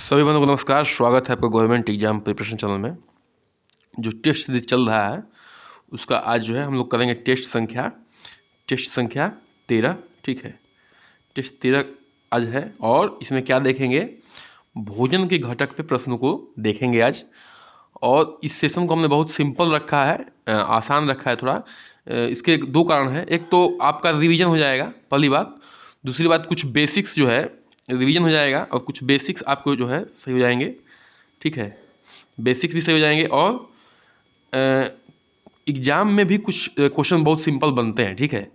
सभी बंधुओं को नमस्कार। स्वागत है आपका गवर्नमेंट एग्जाम प्रिपरेशन चैनल में। जो टेस्ट सीरीज चल रहा है उसका आज जो है हम लोग करेंगे टेस्ट संख्या 13। ठीक है, टेस्ट 13 आज है और इसमें क्या देखेंगे, भोजन के घटक पे प्रश्नों को देखेंगे आज। और इस सेशन को हमने बहुत सिंपल रखा है, आसान रखा है थोड़ा। इसके दो कारण हैं। एक तो आपका रिवीजन हो जाएगा, पहली बात। दूसरी बात, कुछ बेसिक्स जो है रिवीजन हो जाएगा और कुछ बेसिक्स आपको जो है सही हो जाएंगे। ठीक है, बेसिक्स भी सही हो जाएंगे और एग्ज़ाम में भी कुछ क्वेश्चन बहुत सिंपल बनते हैं। ठीक है,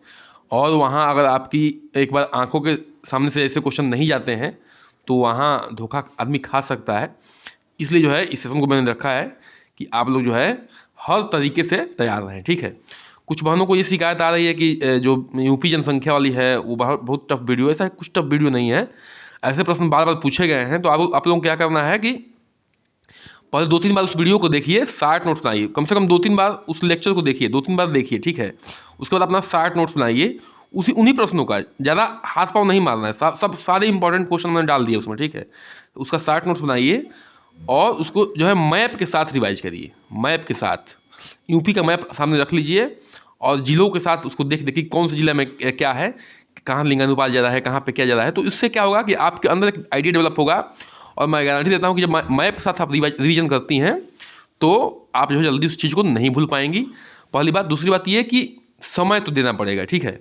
और वहाँ अगर आपकी एक बार आंखों के सामने से ऐसे क्वेश्चन नहीं जाते हैं तो वहाँ धोखा आदमी खा सकता है। इसलिए जो है इस सेशन को मैंने रखा है कि आप लोग जो है हर तरीके से तैयार रहें। ठीक है, कुछ बहनों को ये शिकायत आ रही है कि जो यूपी जनसंख्या वाली है वो बहुत टफ वीडियो है। ऐसा कुछ टफ वीडियो नहीं है, ऐसे प्रश्न बार बार पूछे गए हैं। तो आप लोगों को क्या करना है कि पहले 2-3 बार उस वीडियो को देखिए, 60 नोट्स बनाइए। कम से कम 2-3 बार उस लेक्चर को देखिए, 2-3 बार देखिए। ठीक है, उसके बाद अपना 60 नोट्स बनाइए उन्हीं प्रश्नों का। ज़्यादा हाथ पाँव नहीं मारना है, सब सारे इंपॉर्टेंट क्वेश्चन मैंने डाल दिए उसमें। ठीक है, उसका 60 नोट्स बनाइए और उसको जो है मैप के साथ रिवाइज करिए। मैप के साथ यूपी का मैप सामने रख लीजिए और जिलों के साथ उसको देखिए कौन से जिले में क्या है, कहाँ लिंगानुपात ज़्यादा है, कहाँ पे क्या ज़्यादा है। तो इससे क्या होगा कि आपके अंदर एक आइडिया डेवलप होगा। और मैं गारंटी देता हूँ कि जब मैप के साथ आप रिवीजन करती हैं तो आप जो है जल्दी उस चीज़ को नहीं भूल पाएंगी, पहली बात। दूसरी बात ये कि समय तो देना पड़ेगा। ठीक है,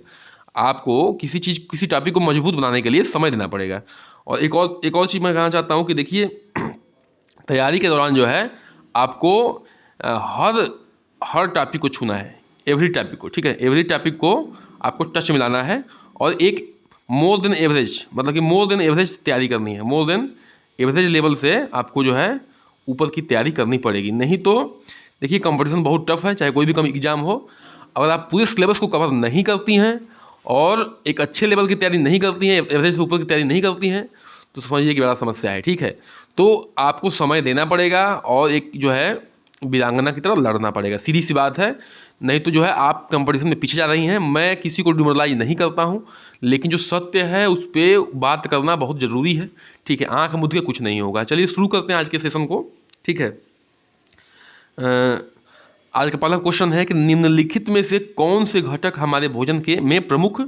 आपको किसी टॉपिक को मजबूत बनाने के लिए समय देना पड़ेगा। और एक और चीज़ मैं कहना चाहता हूँ कि देखिए, तैयारी के दौरान जो है आपको हर टॉपिक को छूना है, एवरी टॉपिक को। ठीक है, एवरी टॉपिक को आपको टच मिलाना है और एक मोर देन एवरेज, मतलब कि मोर देन एवरेज तैयारी करनी है। मोर देन एवरेज लेवल से आपको जो है ऊपर की तैयारी करनी पड़ेगी। नहीं तो देखिए कंपटीशन बहुत टफ है, चाहे कोई भी कम एग्जाम हो। अगर आप पूरे सिलेबस को कवर नहीं करती हैं और एक अच्छे लेवल की तैयारी नहीं करती हैं, एवरेज से ऊपर की तैयारी नहीं करती हैं, तो समझिए कि बड़ा समस्या है। ठीक है, तो आपको समय देना पड़ेगा और एक जो है वीरांगना की तरह लड़ना पड़ेगा, सीधी सी बात है। नहीं तो जो है आप कंपटीशन में पीछे जा रही हैं। मैं किसी को डिमोरलाइज नहीं करता हूं, लेकिन जो सत्य है उस पर बात करना बहुत ज़रूरी है। ठीक है, आंख मूंद के कुछ नहीं होगा। चलिए शुरू करते हैं आज के सेशन को। ठीक है, आज का पहला क्वेश्चन है कि निम्नलिखित में से कौन से घटक हमारे भोजन के में प्रमुख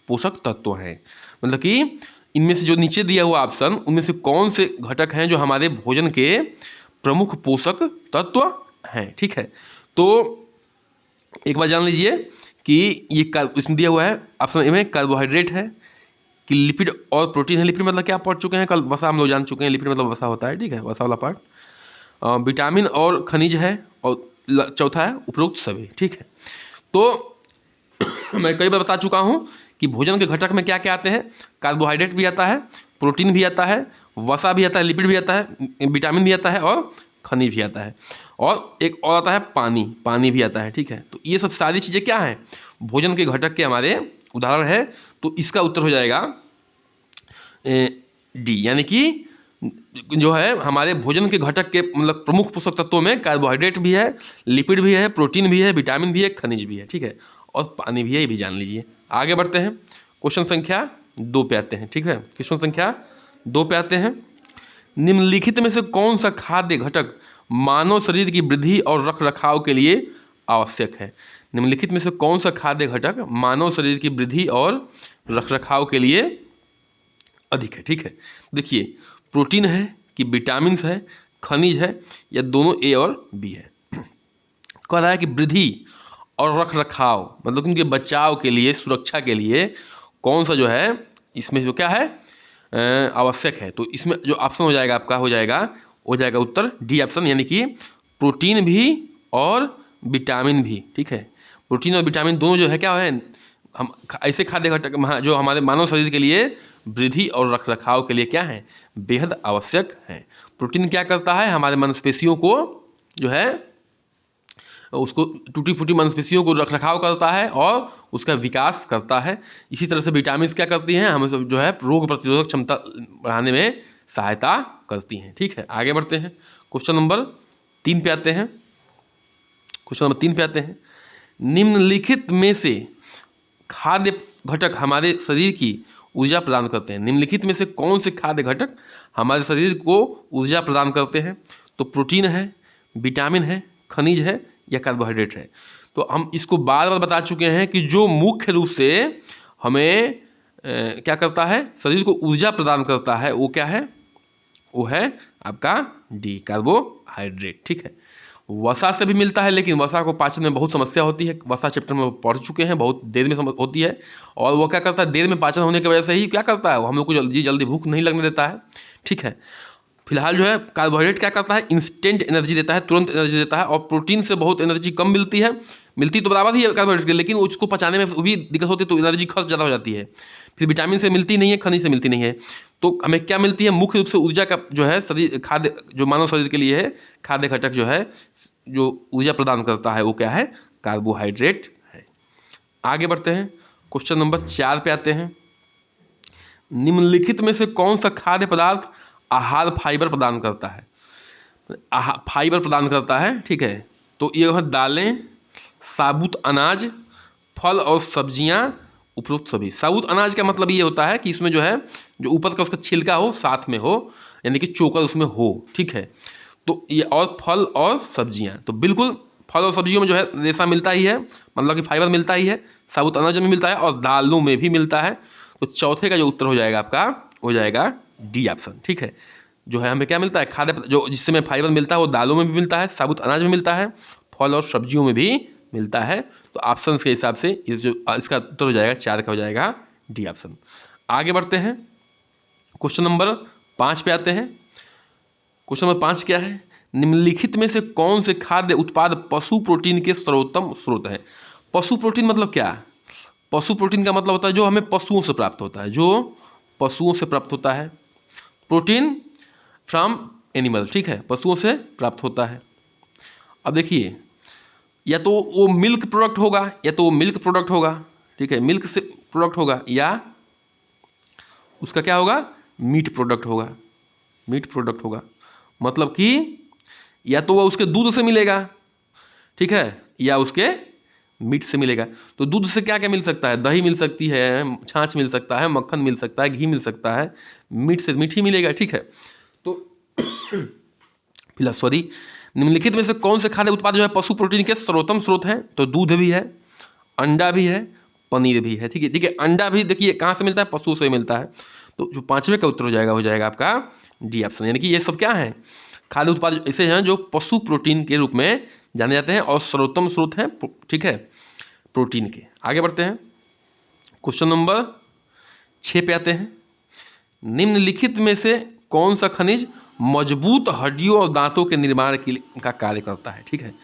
पोषक तत्व हैं। मतलब कि इनमें से जो नीचे दिया हुआ ऑप्शन, उनमें से कौन से घटक हैं जो हमारे भोजन के प्रमुख पोषक तत्व हैं। ठीक है, तो एक बार जान लीजिए कि ये इसमें दिया हुआ है ऑप्शन ए में कार्बोहाइड्रेट है, कि लिपिड और प्रोटीन है। लिपिड मतलब क्या पढ़ चुके हैं, कल वसा हम लोग जान चुके हैं। लिपिड मतलब वसा होता है। ठीक है, वसा वाला पार्ट। विटामिन और खनिज है और चौथा है उपरोक्त सभी। ठीक है, तो मैं कई बार बता चुका हूं कि भोजन के घटक में क्या क्या आते हैं। कार्बोहाइड्रेट भी आता है, प्रोटीन भी आता है, वसा भी आता है, लिपिड भी आता है, विटामिन भी आता है और खनिज भी आता है। और एक और आता है पानी भी आता है। ठीक है, तो ये सब सारी चीज़ें क्या हैं, भोजन के घटक के हमारे उदाहरण है। तो इसका उत्तर हो जाएगा डी, यानी कि जो है हमारे भोजन के घटक के मतलब प्रमुख पोषक तत्वों में कार्बोहाइड्रेट भी है, लिपिड भी है, प्रोटीन भी है, विटामिन भी है, खनिज भी है। ठीक है, और पानी भी है, ये भी जान लीजिए। आगे बढ़ते हैं, क्वेश्चन संख्या 2 पे आते हैं। ठीक है, क्वेश्चन संख्या 2 पे आते हैं। निम्नलिखित में से कौन सा खाद्य घटक मानव शरीर की वृद्धि और रख रखाव के लिए आवश्यक है। निम्नलिखित में से कौन सा खाद्य घटक मानव शरीर की वृद्धि और रख रखाव के लिए अधिक है। ठीक है, देखिए प्रोटीन है कि विटामिन है, खनिज है, या दोनों ए और बी है। कह रहा है कि वृद्धि और रख रखाव मतलब उनके बचाव के लिए, सुरक्षा के लिए कौन सा जो है इसमें जो क्या है आवश्यक है। तो इसमें जो ऑप्शन हो जाएगा आपका हो जाएगा उत्तर डी ऑप्शन, यानी कि प्रोटीन भी और विटामिन भी। ठीक है, प्रोटीन और विटामिन दोनों जो है क्या है, हम ऐसे खाद्य घटक जो हमारे मानव शरीर के लिए वृद्धि और रख रखाव के लिए क्या है, बेहद आवश्यक है। प्रोटीन क्या करता है, हमारे मांसपेशियों को जो है उसको टूटी फूटी मांसपेशियों को रख रखाव करता है और उसका विकास करता है। इसी तरह से विटामिन क्या करती हैं, हमें जो है रोग प्रतिरोधक क्षमता बढ़ाने में सहायता करती हैं। ठीक है, आगे बढ़ते हैं, क्वेश्चन नंबर 3 पे आते हैं। क्वेश्चन नंबर 3 पे आते हैं। निम्नलिखित में से खाद्य घटक हमारे शरीर की ऊर्जा प्रदान करते हैं। निम्नलिखित में से कौन से खाद्य घटक हमारे शरीर को ऊर्जा प्रदान करते हैं? तो प्रोटीन है, विटामिन है, खनिज है या कार्बोहाइड्रेट है। तो हम इसको बार बार बता चुके हैं कि जो मुख्य रूप से हमें क्या करता है, शरीर को ऊर्जा प्रदान करता है, वो क्या है? वो है आपका डी, कार्बोहाइड्रेट। ठीक है, वसा से भी मिलता है, लेकिन वसा को पाचन में बहुत समस्या होती है। वसा चैप्टर में पढ़ चुके हैं, बहुत देर में होती है। और वो क्या करता है, देर में पाचन होने की वजह से ही क्या करता है, वो हम लोग को जल्दी भूख नहीं लगने देता है। ठीक है, फिलहाल जो है कार्बोहाइड्रेट क्या करता है, इंस्टेंट एनर्जी देता है, तुरंत एनर्जी देता है। और प्रोटीन से बहुत एनर्जी कम मिलती है, मिलती तो बराबर ही है कार्बोहाइड्रेट की, लेकिन उसको पचाने में भी दिक्कत होती है, तो एनर्जी खर्च ज़्यादा हो जाती है। फिर विटामिन से मिलती नहीं है, खनिज से मिलती नहीं है। तो हमें क्या मिलती है? मुख्य रूप से ऊर्जा का जो है शरीर खाद्य, जो मानव शरीर के लिए है खाद्य घटक जो है, जो ऊर्जा प्रदान करता है, वो क्या है? कार्बोहाइड्रेट है। आगे बढ़ते हैं, क्वेश्चन नंबर 4 पे आते हैं। निम्नलिखित में से कौन सा खाद्य पदार्थ आहार फाइबर प्रदान करता है? फाइबर प्रदान करता है। ठीक है, तो ये है दालें, साबुत अनाज, फल और सब्जियां, उपरोक्त सभी। साबुत अनाज का मतलब ये होता है कि इसमें जो है, जो ऊपर का उसका छिलका हो साथ में हो, यानी कि चोकर उसमें हो। ठीक है, तो ये और फल और सब्जियां, तो बिल्कुल फल और सब्जियों में जो है रेशा मिलता ही है, मतलब कि फाइबर मिलता ही है। साबुत अनाज में मिलता है और दालों में भी मिलता है। तो चौथे का जो उत्तर हो जाएगा आपका, हो जाएगा डी ऑप्शन। ठीक है, जो है हमें क्या मिलता है, खाद्य जो जिससे हमें फाइबर मिलता है, वो दालों में भी मिलता है, साबुत अनाज में मिलता है, फल और सब्जियों में भी मिलता है। तो ऑप्शन के हिसाब से ये जो इसका उत्तर हो जाएगा 4 का हो जाएगा डी ऑप्शन। आगे बढ़ते हैं, क्वेश्चन नंबर 5 पे आते हैं। क्वेश्चन नंबर 5 क्या है? निम्नलिखित में से कौन से खाद्य उत्पाद पशु प्रोटीन के सर्वोत्तम स्रोत है? पशु प्रोटीन मतलब क्या? पशु प्रोटीन का मतलब होता है जो हमें पशुओं से प्राप्त होता है, जो पशुओं से प्राप्त होता है। प्रोटीन फ्रॉम एनिमल, ठीक है, पशुओं से प्राप्त होता है। अब देखिए, या तो वो मिल्क प्रोडक्ट होगा, या तो वो मिल्क प्रोडक्ट होगा। ठीक है, मिल्क से प्रोडक्ट होगा, या उसका क्या होगा, मीट प्रोडक्ट होगा। मीट प्रोडक्ट होगा मतलब कि या तो वो उसके दूध से मिलेगा, ठीक है, या उसके मीट से मिलेगा। तो दूध से क्या क्या मिल सकता है? दही मिल सकती है, छाछ मिल सकता है, मक्खन मिल सकता है, घी मिल सकता है। मीट से मीठ ही मिलेगा। ठीक है, तो फिलहाल सॉरी, निम्नलिखित में से कौन से खाद्य उत्पाद जो है पशु प्रोटीन के सर्वोत्तम स्रोत है? तो दूध भी है, अंडा भी है, पनीर भी है। ठीक है, ठीक है, अंडा भी देखिए कहाँ से मिलता है, पशु से मिलता है। तो जो 5वें का उत्तर हो जाएगा आपका डी ऑप्शन। यानी कि ये सब क्या है, खाद्य उत्पाद ऐसे हैं जो पशु प्रोटीन के रूप में जाने जाते हैं और सर्वोत्तम स्रोत हैं, ठीक है, प्रोटीन के। आगे बढ़ते हैं, क्वेश्चन नंबर 6 पे आते हैं। निम्नलिखित में से कौन सा खनिज मजबूत हड्डियों और दांतों के निर्माण का कार्य करता है? ठीक है,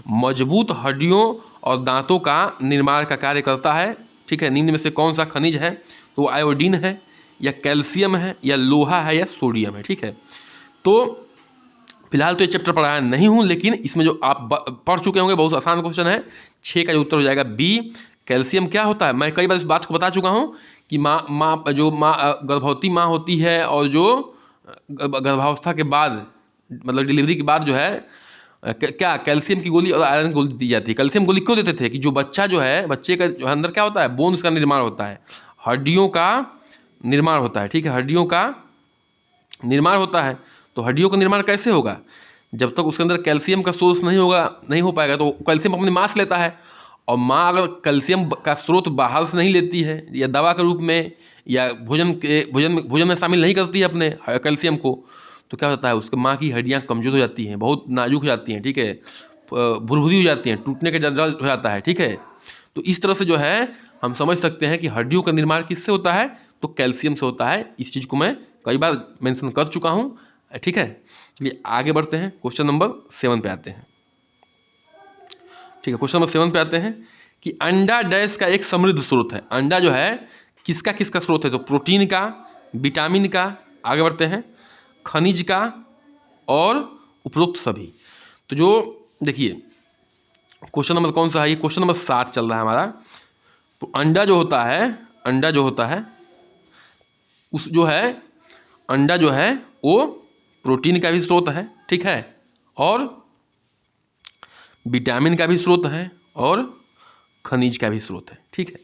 मजबूत हड्डियों और दांतों का निर्माण का कार्य करता है। ठीक है, निम्न में से कौन सा खनिज है? तो आयोडीन है, या कैल्शियम है, या लोहा है, या सोडियम है। ठीक है, तो फिलहाल तो ये चैप्टर पढ़ाया नहीं हूँ, लेकिन इसमें जो आप पढ़ चुके होंगे, बहुत आसान क्वेश्चन है। 6 का जो उत्तर हो जाएगा बी, कैल्शियम। क्या होता है, मैं कई बार इस बात को बता चुका हूँ कि गर्भवती माँ होती है, और जो गर्भावस्था के बाद, मतलब डिलीवरी के बाद जो है क्या कैल्शियम की गोली और आयरन की गोली दी जाती है। कैल्शियम गोली क्यों देते थे? कि जो बच्चा जो है, बच्चे का जो अंदर क्या होता है, बोन्स का निर्माण होता है, हड्डियों का निर्माण होता है। ठीक है, हड्डियों का निर्माण होता है। तो हड्डियों का निर्माण कैसे होगा? जब तक उसके अंदर कैल्शियम का सोर्स नहीं हो पाएगा, तो कैल्शियम अपने माँ से लेता है। और माँ अगर कैल्शियम का स्रोत बाहर से नहीं लेती है, या दवा के रूप में, या भोजन में शामिल नहीं करती है अपने कैल्शियम को, तो क्या होता है, उसके माँ की हड्डियाँ कमज़ोर हो जाती हैं, बहुत नाजुक हो जाती हैं। ठीक है, भुरभुरी हो जाती हैं, टूटने का डर हो जाता है। ठीक है, तो इस तरह से जो है हम समझ सकते हैं कि हड्डियों का निर्माण किससे होता है? तो कैल्शियम से होता है। इस चीज़ को मैं कई बार मेंशन कर चुका हूँ। ठीक है, चलिए आगे बढ़ते हैं, क्वेश्चन नंबर 7 पे आते हैं। ठीक है, क्वेश्चन नंबर 7 पे आते हैं कि अंडा डैश का एक समृद्ध स्रोत है। अंडा जो है किसका स्रोत है? तो प्रोटीन का, विटामिन का, आगे बढ़ते हैं, खनिज का, और उपरोक्त सभी। तो जो देखिए क्वेश्चन नंबर कौन सा है, ये क्वेश्चन नंबर 7 चल रहा है हमारा। तो अंडा जो होता है, अंडा जो है वो प्रोटीन का भी स्रोत है। ठीक है, और विटामिन का भी स्रोत है, और खनिज का भी स्रोत है। ठीक है,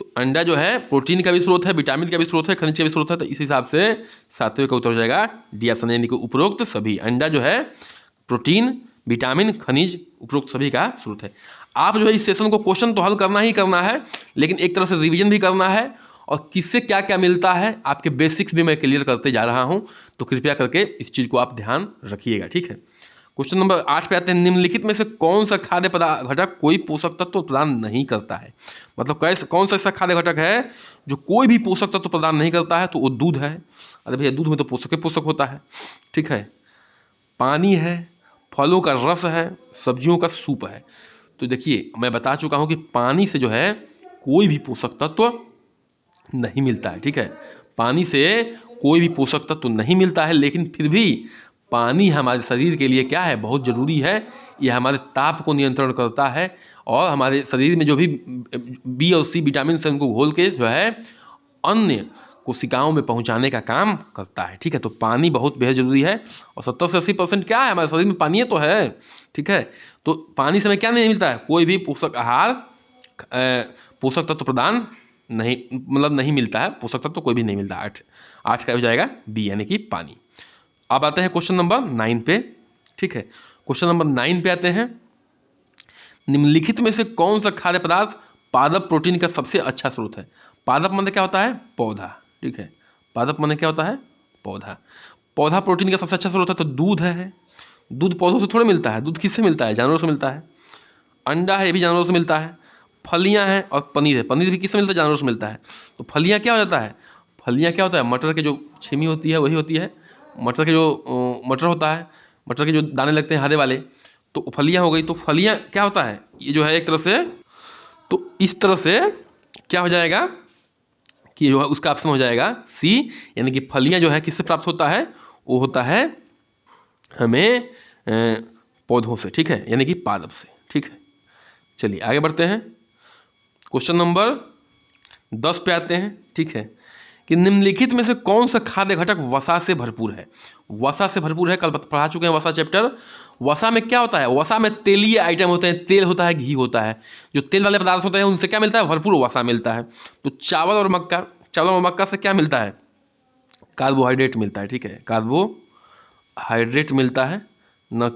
तो अंडा जो है प्रोटीन का भी स्रोत है, विटामिन का भी स्रोत है, खनिज का भी स्रोत है। तो इस हिसाब से 7वें का उत्तर हो जाएगा डी ऑप्शन, यानी कि उपरोक्त सभी। अंडा जो है प्रोटीन, विटामिन, खनिज, उपरोक्त सभी का स्रोत है। आप जो है इस सेशन को क्वेश्चन तो हल करना ही करना है, लेकिन एक तरह से रिवीजन भी करना है, और किससे क्या क्या मिलता है आपके बेसिक्स भी मैं क्लियर करते जा रहा हूं। तो कृपया करके इस चीज़ को आप ध्यान रखिएगा, ठीक है। क्वेश्चन नंबर 8 पे आते हैं। निम्नलिखित में से कौन सा खाद्य पदार्थ घटक कोई पोषक तत्व प्रदान नहीं करता है? मतलब कैसे, कौन सा ऐसा खाद्य घटक है जो कोई भी पोषक तत्व प्रदान नहीं करता है? तो वो दूध है। अरे भैया दूध में तो पोषक ही पोषक होता है, ठीक है। पानी है, फलों का रस है, सब्जियों का सूप है। तो देखिए मैं बता चुका हूँ कि पानी से जो है कोई भी पोषक तत्व नहीं मिलता है, ठीक है। पानी से कोई भी पोषक तत्व नहीं मिलता है, लेकिन फिर भी पानी हमारे शरीर के लिए क्या है, बहुत ज़रूरी है। यह हमारे ताप को नियंत्रण करता है, और हमारे शरीर में जो भी बी और सी विटामिन से उनको घोल के जो है अन्य कोशिकाओं में पहुंचाने का काम करता है, ठीक है। तो पानी बहुत बेहद जरूरी है, और 70 से 80% क्या है हमारे शरीर में, पानी तो है, ठीक है। तो पानी से हमें क्या नहीं मिलता है, कोई भी पोषक आहार, पोषक तत्व प्रदान नहीं, मतलब नहीं मिलता है, पोषक तत्व कोई भी नहीं मिलता। 8 का हो जाएगा बी, यानी कि पानी। अब आते हैं क्वेश्चन नंबर 9 पे, ठीक है। क्वेश्चन नंबर 9 पे आते हैं। निम्नलिखित में से कौन सा खाद्य पदार्थ पादप प्रोटीन का सबसे अच्छा स्रोत है? पादप मतलब क्या होता है, पौधा, ठीक है। पादप मतलब क्या होता है, पौधा। पौधा प्रोटीन का सबसे अच्छा स्रोत है, तो दूध है। दूध पौधों से थोड़ा मिलता है, दूध किससे मिलता है, जानवरों से मिलता है। अंडा है, ये भी जानवरों से मिलता है। फलियां हैं और पनीर है, पनीर भी किससे मिलता है, जानवरों से मिलता है। तो फलियां क्या हो जाता है, फलियां क्या होता है, मटर के जो छिमी होती है वही होती है। मटर के जो मटर होता है, मटर के जो दाने लगते हैं हरे वाले, तो फलियां हो गई। तो फलियां क्या होता है, ये जो है एक तरह से, तो इस तरह से क्या हो जाएगा कि जो है उसका ऑप्शन हो जाएगा सी, यानी कि फलियां जो है किससे प्राप्त होता है, वो होता है हमें पौधों से, ठीक है, यानी कि पादप से, ठीक है। चलिए आगे बढ़ते हैं। क्वेश्चन नंबर 10 पे आते हैं, ठीक है, कि निम्नलिखित में से कौन सा खाद्य घटक वसा से भरपूर है? वसा से भरपूर है, कल पढ़ा चुके हैं वसा चैप्टर। वसा में क्या होता है, वसा में तेलीय आइटम होते हैं, तेल होता है, घी होता है। जो तेल वाले पदार्थ होते हैं उनसे क्या मिलता है, भरपूर वसा मिलता है। तो चावल और मक्का, चावल और मक्का से क्या मिलता है, कार्बोहाइड्रेट मिलता है, ठीक है। कार्बोहाइड्रेट मिलता है, न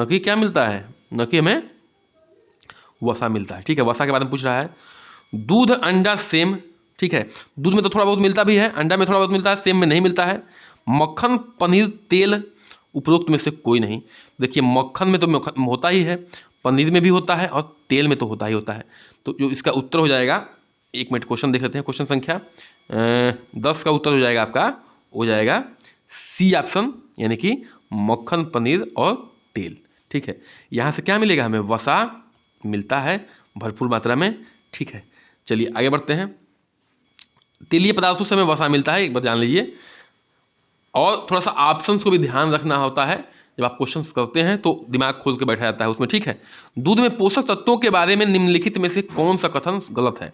कि क्या मिलता है, न कि हमें वसा मिलता है, ठीक है। वसा के बारे में पूछ रहा है। दूध, अंडा, सेम, ठीक है। दूध में तो थोड़ा बहुत मिलता भी है, अंडा में थोड़ा बहुत मिलता है, सेम में नहीं मिलता है। मक्खन, पनीर, तेल, उपरोक्त में से कोई नहीं। देखिए मक्खन में तो होता ही है, पनीर में भी होता है, और तेल में तो होता ही होता है। तो जो इसका उत्तर हो जाएगा, एक मिनट क्वेश्चन देख लेते हैं। क्वेश्चन संख्या 10 का उत्तर हो जाएगा आपका, हो जाएगा सी ऑप्शन, यानी कि मक्खन, पनीर और तेल, ठीक है। यहाँ से क्या मिलेगा, हमें वसा मिलता है भरपूर मात्रा में, ठीक है। चलिए आगे बढ़ते हैं। तेलीय पदार्थों से हमें वसा मिलता है, एक बार जान लीजिए। और थोड़ा सा ऑप्शंस को भी ध्यान रखना होता है, जब आप क्वेश्चंस करते हैं तो दिमाग खोल के बैठा जाता है उसमें, ठीक है। दूध में पोषक तत्वों के बारे में निम्नलिखित में से कौन सा कथन गलत है?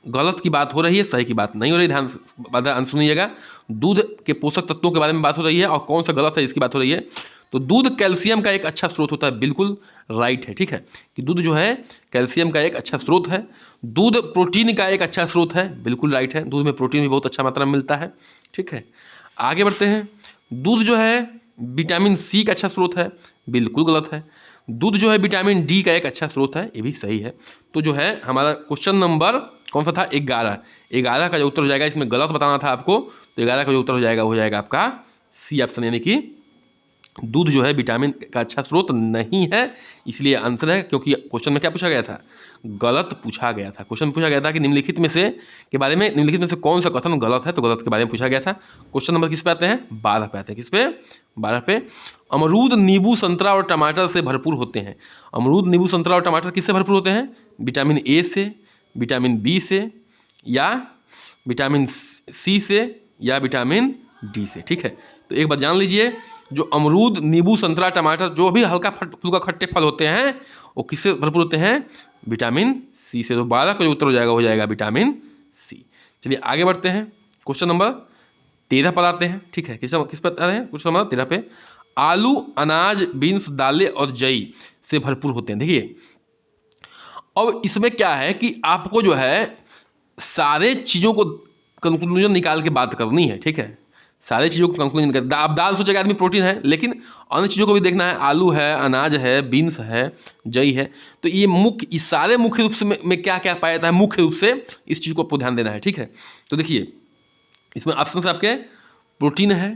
गलत की बात हो रही है, सही की बात नहीं हो रही, ध्यान सुनिएगा। दूध के पोषक तत्वों के बारे में बात हो रही है, और कौन सा गलत है इसकी बात हो रही है। तो दूध कैल्शियम का एक अच्छा स्रोत होता है, बिल्कुल राइट है, ठीक है, कि दूध जो है कैल्शियम का एक अच्छा स्रोत है। दूध प्रोटीन का एक अच्छा स्रोत है, बिल्कुल राइट है, दूध में प्रोटीन भी बहुत अच्छा मात्रा में मिलता है, ठीक है। आगे बढ़ते हैं। दूध जो है विटामिन सी का अच्छा स्रोत है, बिल्कुल गलत है। दूध जो है विटामिन डी का एक अच्छा स्रोत है, ये भी सही है। तो जो है हमारा क्वेश्चन नंबर कौन सा था, 11 का जो उत्तर हो जाएगा, इसमें गलत बताना था आपको, तो 11 का जो उत्तर हो जाएगा वो हो जाएगा आपका सी ऑप्शन, यानी कि दूध जो है विटामिन का अच्छा स्रोत नहीं है, इसलिए आंसर है। क्योंकि क्वेश्चन में क्या पूछा गया था, गलत पूछा गया था। क्वेश्चन पूछा गया था कि निम्नलिखित में से के बारे में, निम्नलिखित में से कौन सा कथन गलत है, तो गलत के बारे में पूछा गया था। क्वेश्चन नंबर किस पे आते हैं, 12 पे आते हैं। किस पे, 12 पे। अमरूद, नींबू, संतरा और टमाटर से भरपूर होते हैं। अमरूद, नींबू, संतरा और टमाटर किससे भरपूर होते हैं, विटामिन ए से, विटामिन बी से, या विटामिन सी से, या विटामिन डी से, ठीक है। तो एक बात जान लीजिए, जो अमरूद, नींबू, संतरा, टमाटर, जो भी हल्का फुल्का खट्टे फल होते हैं, वो किससे भरपूर होते हैं, विटामिन सी से। तो 12 का जो उत्तर हो जाएगा हो जाएगा विटामिन सी। चलिए आगे बढ़ते हैं। क्वेश्चन नंबर 13 पर आते हैं, ठीक है। किस पर आते हैं, क्वेश्चन नंबर 13 पे। आलू, अनाज, बीन्स, दालें और जई से भरपूर होते हैं। देखिए अब इसमें क्या है कि आपको जो है सारे चीज़ों को कंक्लूजन निकाल के बात करनी है, ठीक है। सारे चीज़ों को कंक्लूजन निकाल, अब दाल सोचेगा आदमी प्रोटीन है, लेकिन अन्य चीज़ों को भी देखना है, आलू है, अनाज है, बीन्स है, जई है। तो ये इस सारे मुख्य रूप से में क्या क्या पाया जाता है, मुख्य रूप से इस चीज़ को आपको ध्यान देना है, ठीक है। तो देखिए इसमें ऑप्शन से आपके प्रोटीन है,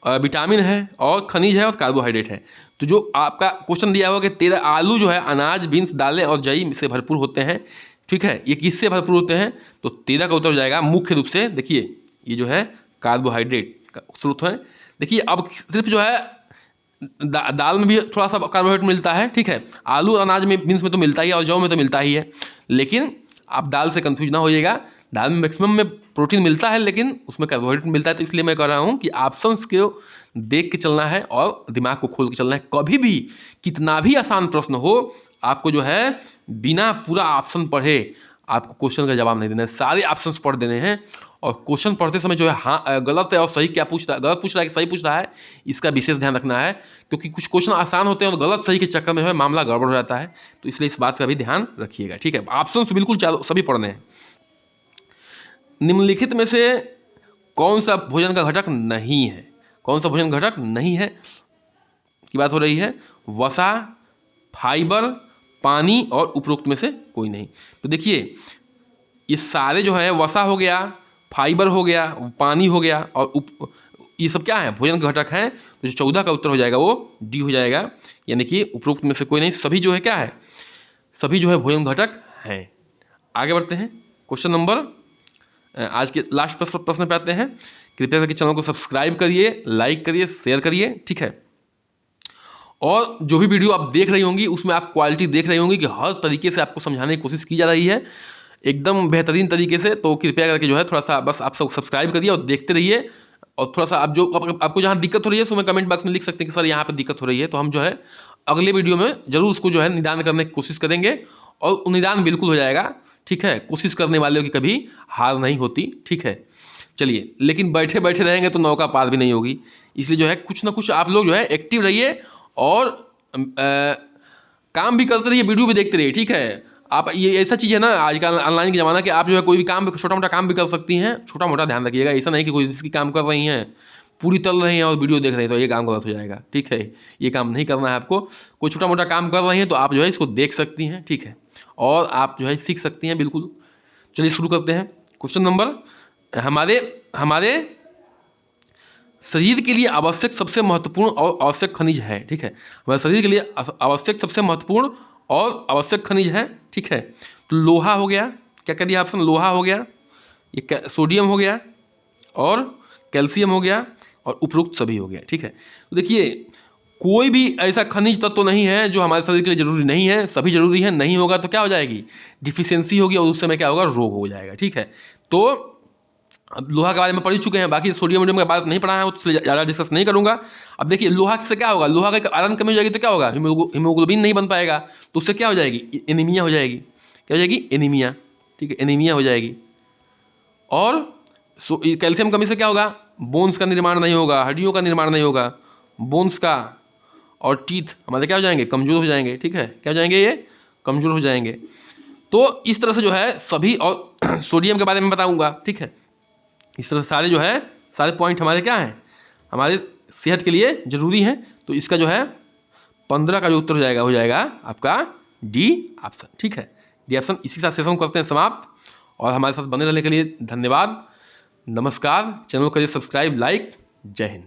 विटामिन है, और खनिज है, और कार्बोहाइड्रेट है। तो जो आपका क्वेश्चन दिया हुआ कि 13 आलू जो है अनाज, बीन्स, दालें और जई से भरपूर होते हैं, ठीक है। ये किससे भरपूर होते हैं, तो 13 का उत्तर हो जाएगा मुख्य रूप से। देखिए ये जो है कार्बोहाइड्रेट का स्रोत है। देखिए अब सिर्फ जो है दाल में भी थोड़ा सा कार्बोहाइड्रेट मिलता है, ठीक है। आलू, अनाज में, बीन्स में तो मिलता ही है, और जौ में तो मिलता ही है। लेकिन आप दाल से कंफ्यूज ना होइएगा, दाल में मैक्सिमम में प्रोटीन मिलता है, लेकिन उसमें कार्बोहाइड्रेट मिलता है। तो इसलिए मैं कह रहा हूँ कि ऑप्शंस को देख के चलना है और दिमाग को खोल के चलना है। कभी भी कितना भी आसान प्रश्न हो, आपको जो है बिना पूरा ऑप्शन पढ़े आपको क्वेश्चन का जवाब नहीं देना है, सारे ऑप्शंस पढ़ देने हैं। और क्वेश्चन पढ़ते समय जो है हाँ गलत है और सही क्या पूछ रहा है, गलत पूछ रहा है कि सही पूछ रहा है, इसका विशेष ध्यान रखना है। क्योंकि कुछ क्वेश्चन आसान होते हैं और गलत सही के चक्कर में जो है मामला गड़बड़ हो जाता है। तो इसलिए इस बात का भी ध्यान रखिएगा, ठीक है। ऑप्शन बिल्कुल सभी पढ़ने हैं। निम्नलिखित में से कौन सा भोजन का घटक नहीं है, कौन सा भोजन घटक नहीं है की बात हो रही है, वसा, फाइबर, पानी और उपरोक्त में से कोई नहीं। तो देखिए ये सारे जो है, वसा हो गया, फाइबर हो गया, पानी हो गया, और ये सब क्या है, भोजन के घटक हैं। तो जो 14 का उत्तर हो जाएगा वो डी हो जाएगा, यानी कि उपरोक्त में से कोई नहीं, सभी जो है क्या है, सभी जो है भोजन घटक हैं। आगे बढ़ते हैं, क्वेश्चन नंबर आज के लास्ट प्रश्न पे आते हैं। कृपया करके चैनल को सब्सक्राइब करिए, लाइक करिए, शेयर करिए, ठीक है। और जो भी वीडियो आप देख रही होंगी उसमें आप क्वालिटी देख रही होंगी कि हर तरीके से आपको समझाने की कोशिश की जा रही है, एकदम बेहतरीन तरीके से। तो कृपया करके जो है थोड़ा सा बस आप सब सब्सक्राइब करिए और देखते रहिए। और थोड़ा सा आप जो आपको जहाँ दिक्कत हो रही है उसमें कमेंट बॉक्स में लिख सकते हैं कि सर यहाँ पे दिक्कत हो रही है, तो हम जो है अगले वीडियो में जरूर उसको जो है निदान करने की कोशिश करेंगे। और निदान बिल्कुल हो जाएगा, ठीक है। कोशिश करने वालों की कभी हार नहीं होती, ठीक है। चलिए, लेकिन बैठे बैठे रहेंगे तो नौका पार भी नहीं होगी। इसलिए जो है कुछ ना कुछ आप लोग जो है एक्टिव रहिए और काम भी करते रहिए, वीडियो भी देखते रहिए, ठीक है। आप ये ऐसा चीज़ है ना आजकल ऑनलाइन के ज़माना कि आप जो है कोई भी काम, छोटा मोटा काम भी कर सकती हैं। छोटा मोटा ध्यान रखिएगा, ऐसा नहीं कि कोई जिसकी काम कर रही हैं, पूरी तल रही हैं और वीडियो देख रही हैं, तो ये काम गलत हो जाएगा, ठीक है। ये काम नहीं करना है आपको। कोई छोटा मोटा काम कर रही हैं तो आप जो है इसको देख सकती हैं, ठीक है, और आप जो है सीख सकती हैं, बिल्कुल। चलिए शुरू करते हैं। क्वेश्चन नंबर, हमारे शरीर के लिए आवश्यक सबसे महत्वपूर्ण और आवश्यक खनिज है, ठीक है। हमारे शरीर के लिए आवश्यक सबसे महत्वपूर्ण और आवश्यक खनिज है, ठीक है। तो लोहा हो गया, क्या कर दिया ऑप्शन, लोहा हो गया, ये सोडियम हो गया, और कैल्शियम हो गया, और उपरोक्त सभी हो गया, ठीक है। तो देखिए कोई भी ऐसा खनिज तत्व तो नहीं है जो हमारे शरीर के लिए जरूरी नहीं है, सभी जरूरी है। नहीं होगा तो क्या हो जाएगी, डिफिशियंसी होगी, और उस समय क्या होगा, रोग हो जाएगा, ठीक है। तो अब लोहा के बारे में पढ़ ही चुके हैं, बाकी सोडियम वोडियम के बारे में नहीं पढ़ा है, उससे ज़्यादा डिस्कस नहीं करूंगा। अब देखिए लोहा से क्या होगा, लोहा का आयरन कमी हो जाएगी तो क्या होगा, हीमोग्लोबिन नहीं बन पाएगा, तो उससे क्या हो जाएगी, एनीमिया हो जाएगी। क्या हो जाएगी, एनीमिया, ठीक है, एनीमिया हो जाएगी। और कैल्शियम कमी से क्या होगा, बोन्स का निर्माण नहीं होगा, हड्डियों का निर्माण नहीं होगा, बोन्स का, और टीथ हमारे क्या हो जाएंगे, कमज़ोर हो जाएंगे, ठीक है। क्या हो जाएंगे, ये कमज़ोर हो जाएंगे। तो इस तरह से जो है सभी, और सोडियम के बारे में बताऊंगा, ठीक है। इस तरह सारे जो है सारे पॉइंट हमारे क्या हैं, हमारे सेहत के लिए ज़रूरी हैं। तो इसका जो है 15 का जो उत्तर हो जाएगा आपका डी ऑप्शन, ठीक है। D option. इसी के साथ सेशन करते हैं समाप्त, और हमारे साथ बने रहने के लिए धन्यवाद। नमस्कार। चैनल को करिए सब्सक्राइब, लाइक। जय हिंद।